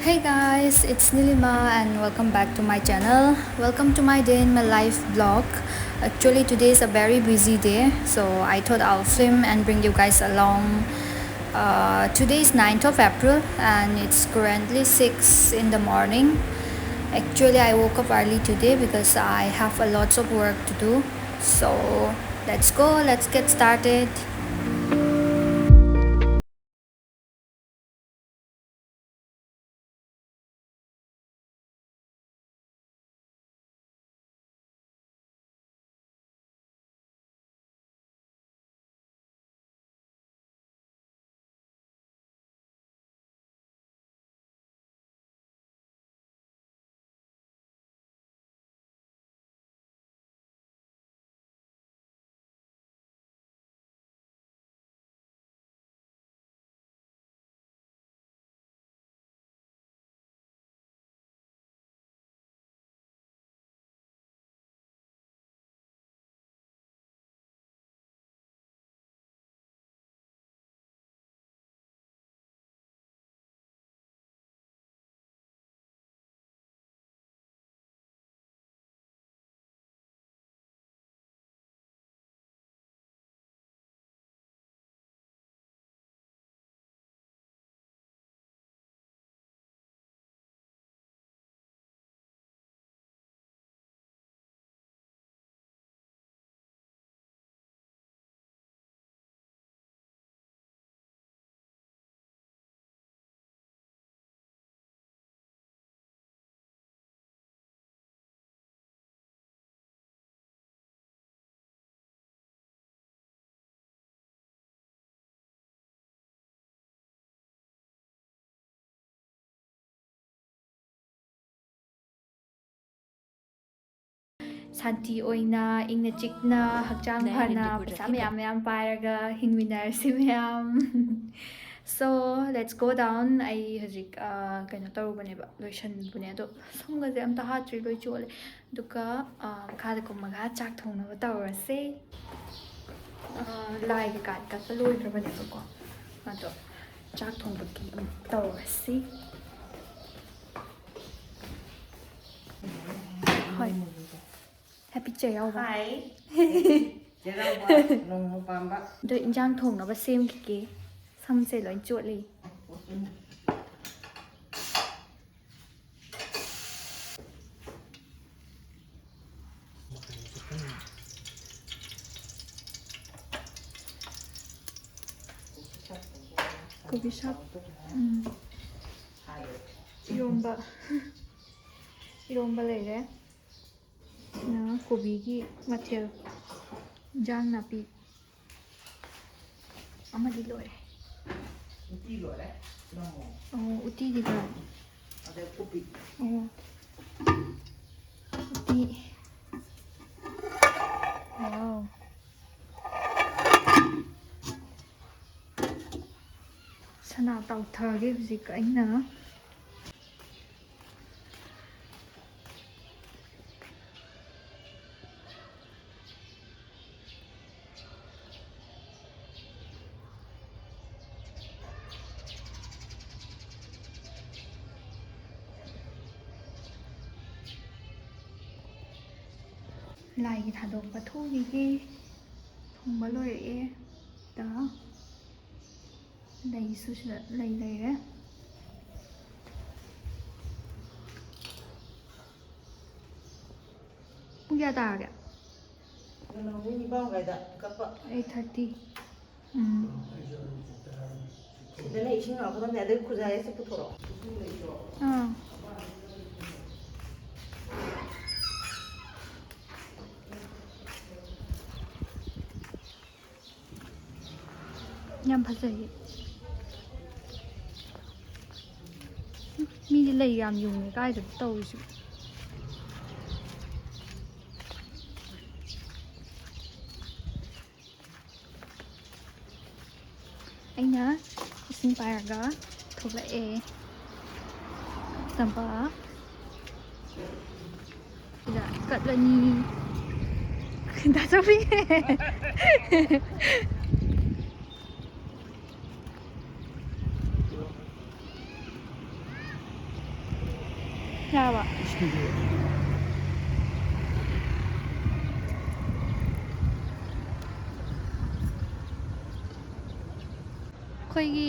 Hey guys, it's Nilima and welcome back to my channel. Welcome to my day in my life vlog. Actually, today is a very busy day, so I thought I'll film and bring you guys along. Today is 9th of April and it's currently 6 in the morning. Actually, I woke up early today because I have a lots of work to do. So let's go, let's get started. ꯁꯥꯟꯇꯤ ꯑꯣꯏꯅ ꯏꯪꯅ ꯆꯤꯛꯅ ꯍꯛꯆꯥꯡ ꯐꯅ ꯄꯩꯁꯥ ꯃꯌꯥꯝ ꯃꯌꯥꯝ ꯄꯥꯏꯔꯒ ꯍꯤꯡꯃꯤꯟꯅꯔꯁꯤ ꯃꯌꯥꯝ. So let's go down. ꯑꯩ ꯍꯧꯖꯤꯛ ꯀꯩꯅꯣ ꯇꯧꯔꯨꯕꯅꯦꯕ, ꯂꯣꯏꯁꯟꯕꯅꯦ, ꯑꯗꯣ ꯁꯝꯒꯁꯦ ꯑꯝꯇ ꯍꯥꯠꯇ꯭ꯔꯤ, ꯂꯣꯏ ꯆꯣꯠꯂꯦ. ꯑꯗꯨꯒ ꯃꯈꯥꯗ ꯀꯨꯝꯃꯒ ꯆꯥꯛ ꯊꯣꯡꯅꯕ ꯇꯧꯔꯁꯦ. ꯂꯥꯏ ꯀꯩꯀꯥ ꯀꯠꯄ ꯂꯣꯏꯈ꯭ꯔꯕꯅꯦꯕꯀꯣ, ꯑꯗꯣ ꯆꯥꯛ ꯊꯣꯡꯕꯒꯤ ꯑꯃꯨꯛ ꯇꯧꯔꯁꯤ. ꯍꯣꯏ. Happy Cheiraoba. Hi. Cheiraoba, nong pamba. ꯑꯗꯣ ꯏꯟꯖꯥꯡ ꯊꯣꯡꯅꯕ ꯁꯦꯝꯈꯤꯒꯦ. ꯁꯝꯁꯦ ꯂꯣꯏ ꯆꯣꯠꯂꯤ. ꯀꯣꯕꯤ ꯁꯥꯛ. ꯏꯔꯣꯝꯕ. ꯏꯔꯣꯝꯕ ꯂꯩꯔꯦ. ꯁꯤꯅ ꯀꯣꯕꯤꯒꯤ ꯃꯊꯦꯜ. ꯏꯟꯖꯥꯡ ꯅꯥꯄꯤ ꯑꯃꯗꯤ ꯂꯣꯏꯔꯦ. Uti lore. ꯎꯇꯤꯗꯤ ꯈꯔ. Ada kopi. ꯎꯇꯤ. ꯋꯥꯎ. ꯁꯅꯥ ꯇꯥꯎꯊꯒꯦ ꯍꯧꯖꯤꯛ ꯑꯩꯅ. ꯂꯥꯏꯒꯤ ꯊꯥꯗꯣꯛꯄ ꯊꯣꯛꯈꯤꯒꯦ. ꯊꯣꯡꯕ ꯂꯣꯏꯔꯛꯑꯦ. ꯂꯩꯁꯨ ꯁꯤꯗ ꯂꯩ ꯂꯩꯔꯦ. ꯄꯨꯡ ꯀꯌꯥ ꯇꯥꯔꯒꯦ? 8:30. Sini ising aku kan ada kuzaya seputoro. ꯌꯥꯝ ꯐꯖꯩꯌꯦ. ꯃꯤꯗꯤ ꯂꯩ ꯌꯥꯝ ꯌꯨꯡꯉꯦ, ꯀꯥꯏꯗ ꯇꯧꯔꯤꯁꯤ? ꯑꯩꯅ ꯏꯁꯤꯡ ꯄꯥꯏꯔꯒ ꯊꯣꯛꯂꯛꯑꯦ. ꯇꯝꯄꯥ ꯁꯤꯗ ꯀꯠꯂꯅꯤ. ꯗꯥꯆꯧꯕꯤ. ꯌꯥꯕ ꯑꯩꯈꯣꯏꯒꯤ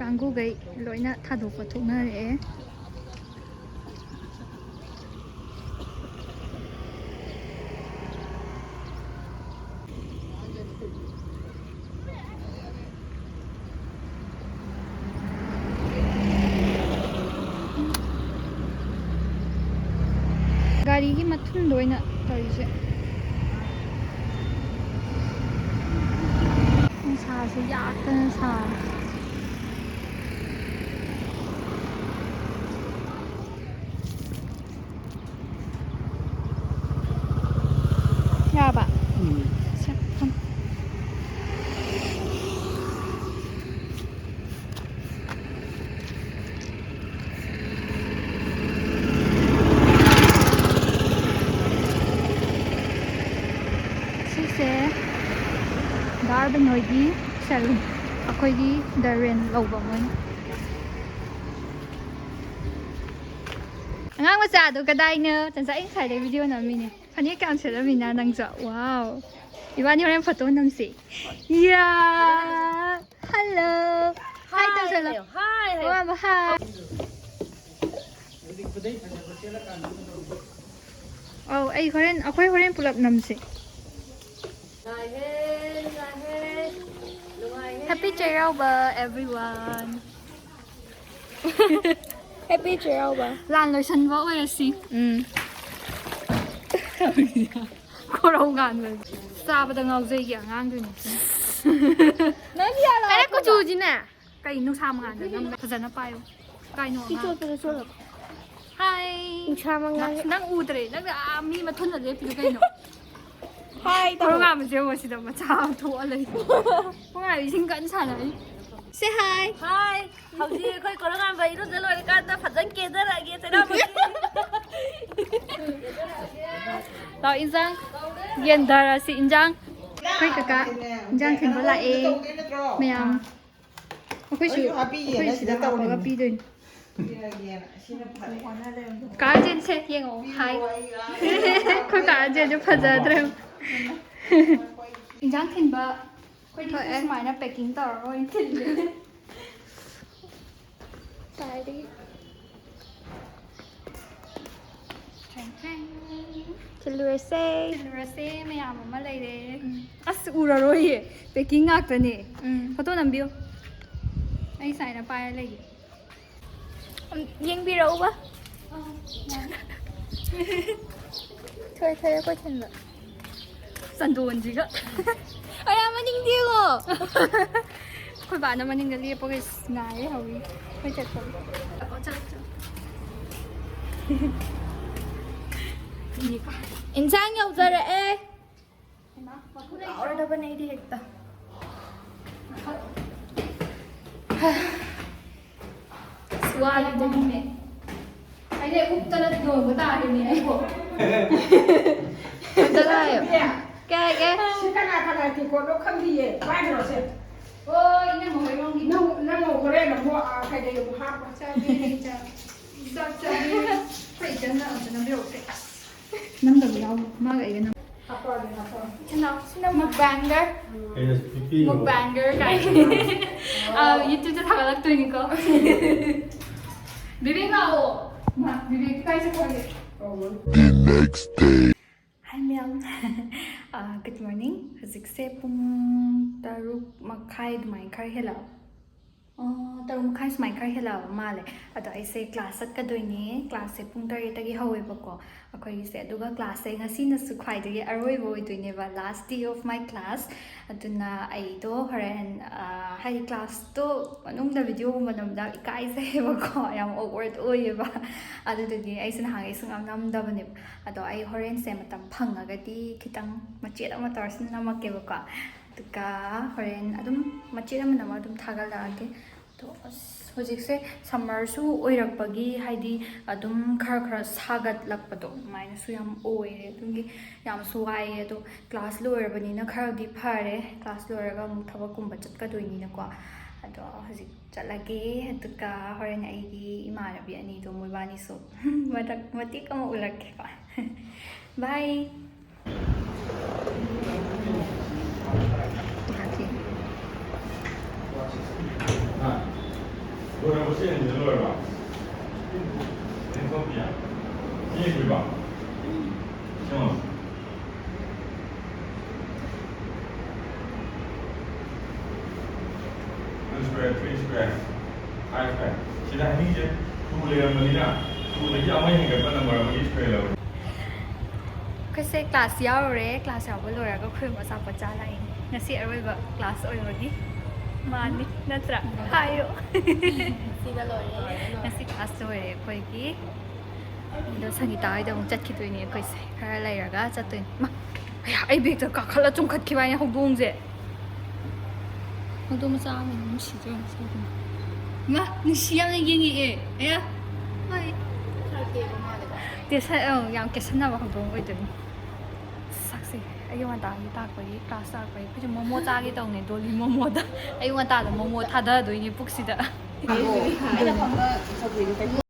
ꯀꯥꯡꯒꯨꯒꯩ ꯂꯣꯏꯅ ꯊꯥꯗꯣꯛꯄ ꯊꯣꯛꯅꯔꯛꯑꯦ ꯒꯥꯔꯤꯒꯤ ꯃꯊꯨꯟꯗ ꯑꯣꯏꯅ ꯇꯧꯔꯤꯁꯦ ꯅꯨꯡꯁꯥꯁꯦ ꯌꯥꯛꯇꯅ ꯁꯥꯔꯦ ꯌꯥꯕ ꯁꯤꯁꯦ ꯕꯥꯔꯕꯅꯣꯏꯒꯤ ꯁꯦꯂꯨꯟ ꯑꯩꯈꯣꯏꯒꯤ ꯔꯦꯟ ꯂꯧꯕ ꯃꯣꯏꯅ ꯑꯉꯥꯡ ꯃꯆꯥꯗꯣ ꯀꯗꯥꯏꯅꯣ ꯆꯟꯆꯥ ꯑꯩ ꯉꯁꯥꯏꯗꯩ ꯚꯤꯗꯤꯑꯣ ꯅꯝꯃꯤꯅꯦ ꯐꯅꯦꯛ ꯀꯌꯥꯝ ꯁꯦꯠꯂꯝꯃꯤꯅ ꯅꯪꯁꯨ ꯋꯥꯎ 이완이 호랑 포토 남지. 이야. 헬로. 하이 던져라. 하이. 와 뭐 하이. ꯑꯩ ꯍꯣꯔꯦꯟ ꯑꯩꯈꯣꯏ ꯍꯣꯔꯦꯟ ꯄꯨꯂꯞ ꯅꯝꯁꯤ. Happy Cheiraoba everyone. Happy Cheiraoba. ꯂꯥꯟ ꯂꯣꯏꯁꯟꯕ ꯑꯣꯏꯔꯁꯤ. ꯈꯣꯔꯧ ꯉꯥꯟꯕ. ꯆꯥꯕꯗ ꯉꯥꯎꯖꯩꯒꯤ ꯑꯉꯥꯡꯗꯨꯅꯤ. ꯅꯪ ꯌꯥꯔꯣ. ꯑꯩ ꯀꯨꯆꯨꯁꯤꯅꯦ. ꯀꯩ ꯅꯨꯡꯁꯥ ꯃꯉꯥꯟꯗ ꯅꯪ ꯐꯖꯅ ꯄꯥꯏꯌꯨ. ꯀꯥꯏꯅꯣ ꯑꯉꯥꯡ. ꯆꯣꯠꯂꯣ. ꯍꯥꯏ. ꯅꯨꯡꯁꯥ ꯃꯉꯥꯟ. ꯅꯪ ꯎꯗ꯭ꯔꯦ. ꯅꯪ ꯃꯤ ꯃꯊꯨꯟꯗ ꯂꯦꯞꯄꯤꯗꯨ ꯀꯩꯅꯣ? ꯍꯥꯏ. ꯈꯣꯔꯧ ꯉꯥꯟꯕꯁꯦ ꯃꯁꯤꯗ ꯃꯆꯥ ꯑꯃ ꯊꯣꯛꯑ ꯂꯩ. ꯈꯣꯡꯉꯥꯏ ꯏꯁꯤꯡ ꯀꯟꯅ ꯁꯥꯟꯅꯔꯤ. Say hi. Hi. ꯍꯧꯖꯤꯛ ꯑꯩꯈꯣꯏ ꯀꯣꯔꯉꯥꯟꯕ ꯏꯔꯨꯖ ꯂꯣꯏꯔꯀꯥꯟꯗ ꯐꯖꯅ ꯀꯦꯖꯔꯛꯑꯒꯦ ꯆꯩꯔꯥꯎꯕꯒꯤ. ꯂꯥꯛꯑꯣ ꯏꯟꯖꯥꯡ ꯌꯦꯟꯗꯔꯁꯤ ꯏꯟꯖꯥꯡ ꯑꯩꯈꯣꯏ ꯀꯀꯥ ꯏꯟꯖꯥꯡ ꯊꯤꯟꯕ ꯂꯥꯛꯑꯦ ꯃꯌꯥꯝ ꯑꯩꯈꯣꯏꯁꯨ ꯑꯩꯈꯣꯏ ꯁꯤꯗ ꯍꯥꯞꯄꯒ ꯄꯤꯗꯣꯏꯅꯤ ꯀꯥꯔꯖꯦꯟꯁꯦ ꯌꯦꯡꯉꯣ ꯍꯥꯏ ꯑꯩꯈꯣꯏ ꯀꯥꯔꯖꯦꯟꯁꯦ ꯐꯖꯗ꯭ꯔꯦ ꯏꯟꯖꯥꯡ ꯊꯤꯟꯕ ꯑꯩꯈꯣꯏꯗꯤ ꯁꯨꯃꯥꯏꯅ ꯄꯦꯛꯀꯤꯡ ꯇꯧꯔꯒ ꯑꯣꯏꯅ ꯊꯤꯜꯂꯦ ꯀꯥꯏꯗꯒꯤ ꯊꯤꯜꯂꯨꯔꯁꯦ ꯃꯌꯥꯝ ꯑꯃ ꯂꯩꯔꯦ ꯑꯁ ꯎꯔꯔꯣꯏꯌꯦ ꯄꯦꯛꯀꯤꯡ ꯉꯥꯛꯇꯅꯦ ꯐꯣꯇꯣ ꯅꯝꯕꯤꯌꯨ ꯑꯩ ꯁꯥꯏꯅ ꯄꯥꯏꯔ ꯂꯩꯒꯦ ꯌꯦꯡꯕꯤꯔꯛꯎꯕ ꯊꯣꯏ ꯑꯩꯈꯣꯏ ꯊꯤꯟꯕ ꯆꯟꯗꯣꯟꯁꯤꯒ ꯑꯌꯥ ꯃꯅꯤꯡꯗꯤ ꯌꯦꯡꯉꯣ ꯑꯩꯈꯣꯏ ꯕꯥꯅ ꯃꯅꯤꯡꯗ ꯂꯦꯞꯄꯒ ꯉꯥꯏꯔꯦ ꯍꯧꯋꯤ ꯑꯩꯈꯣꯏ ꯆꯠꯄꯒꯤ ꯆꯠꯂꯣ ꯏꯟꯁꯥꯡ ꯌꯧꯖꯔꯛꯑꯦ ꯀꯥꯎꯔꯗꯕꯅꯦ ꯑꯩꯗꯤ ꯍꯦꯛꯇ ꯋꯥꯔꯤꯕꯅꯤꯅꯦ ꯑꯩꯗꯤ ꯎꯞꯇꯅ ꯌꯣꯟꯕ ꯇꯥꯔꯤꯅꯦ ꯑꯩꯕꯨ ꯆꯠꯂꯣ ꯀꯦ ꯁꯤ ꯀꯅꯥ ꯇꯤꯀꯣꯠꯅꯣ ꯈꯪꯗꯤꯌꯦ ꯄꯥꯏꯈ꯭ꯔꯣꯁꯦ ꯑꯣ ꯏꯅꯝꯃ ꯍꯣꯏꯔꯣꯝꯒꯤ ꯅꯪ ꯍꯣꯔꯦꯟ ꯑꯃꯨꯛ ꯀꯩꯗꯩ ꯑꯃꯨꯛ ꯍꯥꯞꯄ ꯆꯥꯛ ꯆꯥꯕꯤꯔꯤ ꯑꯩꯈꯣꯏ ꯏꯆꯟꯅ ꯑꯝꯇ ꯅꯝꯕꯤꯔꯛꯇꯦ ꯅꯝꯗꯕ ꯌꯥꯎꯕ ꯃꯥꯒ ꯑꯩꯒ ꯅꯝ ꯁꯤꯅ ꯃꯨꯛꯕꯥꯡꯒꯔ ꯃꯨꯛꯕꯥꯡꯒꯔ ꯀꯥꯏ ꯌꯨꯇ꯭ꯌꯨꯕꯇ ꯊꯥꯒꯠꯂꯛꯇꯣꯏꯅꯤꯀꯣ ꯕꯤꯕꯦꯛ ꯂꯥꯛꯑꯣ ꯕꯤꯕꯦꯛ ꯀꯥꯏ ꯆꯠꯈ꯭ꯔꯒꯦ Hi ma'am. Good morning. ꯍꯧꯖꯤꯛꯁꯦ ꯄꯨꯡ 6:30 ꯑꯗꯨꯃꯥꯏꯅ ꯈꯔ ꯍꯦꯜꯂꯛꯑꯕ 6:30 ꯁꯨꯃꯥꯏꯅ ꯈꯔ ꯍꯦꯜꯂꯛꯑꯕ ꯃꯥꯜꯂꯦ ꯑꯗꯣ ꯑꯩꯁꯦ ꯀ꯭ꯂꯥꯁ ꯆꯠꯀꯗꯣꯏꯅꯦ ꯀ꯭ꯂꯥꯁꯁꯦ ꯄꯨꯡ 8ꯗꯒꯤ ꯍꯧꯋꯦꯕꯀꯣ ꯑꯩꯈꯣꯏꯒꯤꯁꯦ ꯑꯗꯨꯒ ꯀ꯭ꯂꯥꯁꯁꯦ ꯉꯁꯤꯅꯁꯨ ꯈ꯭ꯋꯥꯏꯗꯒꯤ ꯑꯔꯣꯏꯕ ꯑꯣꯏꯗꯣꯏꯅꯦꯕ ꯂꯥꯁ ꯗꯦ ꯑꯣꯐ ꯃꯥꯏ ꯀ꯭ꯂꯥꯁ ꯑꯗꯨꯅ ꯑꯩꯗꯣ ꯍꯣꯔꯦꯟ ꯍꯥꯏꯗꯤ ꯀ꯭ꯂꯥꯁꯇꯣ ꯃꯅꯨꯡꯗ ꯚꯤꯗꯤꯑꯣꯒꯨꯝꯕ ꯅꯝꯕꯗ ꯏꯀꯥꯏꯖꯩꯌꯦꯕꯀꯣ ꯌꯥꯝ ꯑꯣꯛꯋꯥꯔꯗ ꯑꯣꯏꯌꯦꯕ ꯑꯗꯨꯗꯨꯒꯤ ꯑꯩꯁꯦ ꯅꯍꯥꯟꯒꯩ ꯁꯨꯡꯅꯝ ꯅꯝꯗꯕꯅꯦꯕ ꯑꯗꯣ ꯑꯩ ꯍꯣꯔꯦꯟꯁꯦ ꯃꯇꯝ ꯐꯪꯉꯒꯗꯤ ꯈꯤꯇꯪ ꯃꯆꯦꯠ ꯑꯃ ꯇꯧꯔꯁꯨ ꯅꯝꯃꯛꯀꯦꯕꯀꯣ ꯑꯗꯨꯒ ꯍꯣꯔꯦꯟ ꯑꯗꯨꯝ ꯃꯆꯦꯠ ꯑꯃ ꯑꯗꯨꯝ ꯊꯥꯒꯠꯂꯛꯑꯒꯦ ꯑꯗꯣ ꯑꯁ ꯍꯧꯖꯤꯛꯁꯦ ꯁꯝꯃꯔꯁꯨ ꯑꯣꯏꯔꯛꯄꯒꯤ ꯍꯥꯏꯗꯤ ꯑꯗꯨꯝ ꯈꯔ ꯁꯥꯒꯠꯂꯛꯄꯗꯣ ꯑꯗꯨꯃꯥꯏꯅꯁꯨ ꯌꯥꯝ ꯑꯣꯏꯔꯦ ꯑꯗꯨꯒꯤ ꯌꯥꯝꯁꯨ ꯋꯥꯏꯑꯦ ꯑꯗꯣ ꯀ꯭ꯂꯥꯁ ꯂꯣꯏꯔꯕꯅꯤꯅ ꯈꯔꯗꯤ ꯐꯔꯦ ꯀ꯭ꯂꯥꯁ ꯂꯣꯏꯔꯒ ꯑꯃꯨꯛ ꯊꯕꯛꯀꯨꯝꯕ ꯆꯠꯀꯗꯣꯏꯅꯤꯅꯀꯣ ꯑꯗꯣ ꯍꯧꯖꯤꯛ ꯆꯠꯂꯒꯦ ꯑꯗꯨꯒ ꯍꯣꯔꯦꯟ ꯑꯩꯒꯤ ꯏꯃꯥꯟꯅꯕꯤ ꯑꯅꯤꯗꯣ ꯃꯣꯏꯕꯥꯅꯤꯁꯨ ꯃꯇꯦꯛ ꯑꯃ ꯎꯠꯂꯛꯀꯦꯀꯣ ꯕꯥꯏ Ora você ainda não leva. Tem copia. Quem é que vai? Não. One square, 3 square, 5 square. Sila ni je. Tu boleh ambil ni lah. Tu lagi amai yang kita nak buat lagi square lah. ก็เซคลาสยาวเลยคลาสยาวไปเลยก็คือมาสาปจ้าอะไรงั้นสิเอาไว้แบบคลาสโอ้ยวันนี้มานี่น่าจะหายอยู่ งั้นสิคลาสโอ้ยคุยกี้เดี๋ยวสังเกตได้เดี๋ยวผมจัดคิดตัวนี้คุยใส่อะไรอย่างก็จัดตัวมาไอ้เบกจะกักขลังจงขัดขี้ไว้เนี่ยหงดวงเจ้หงดวงมาจ้ามันไม่ฉีดจ้ามา你洗样的英语哎呀哎เดี๋ยวใช่ยังเก็บฉันน่ะว่าหงดวงไว้ตัวนี้အယုံတာကြီးတာကိုကလာစားကိုပြမမောသားကြီးတောင်းနေတို့လီမမောတာအယုံတာလည်းမမောထားတဲ့တို့ညပုတ်စီတာအဲ့ဒါက저도 이거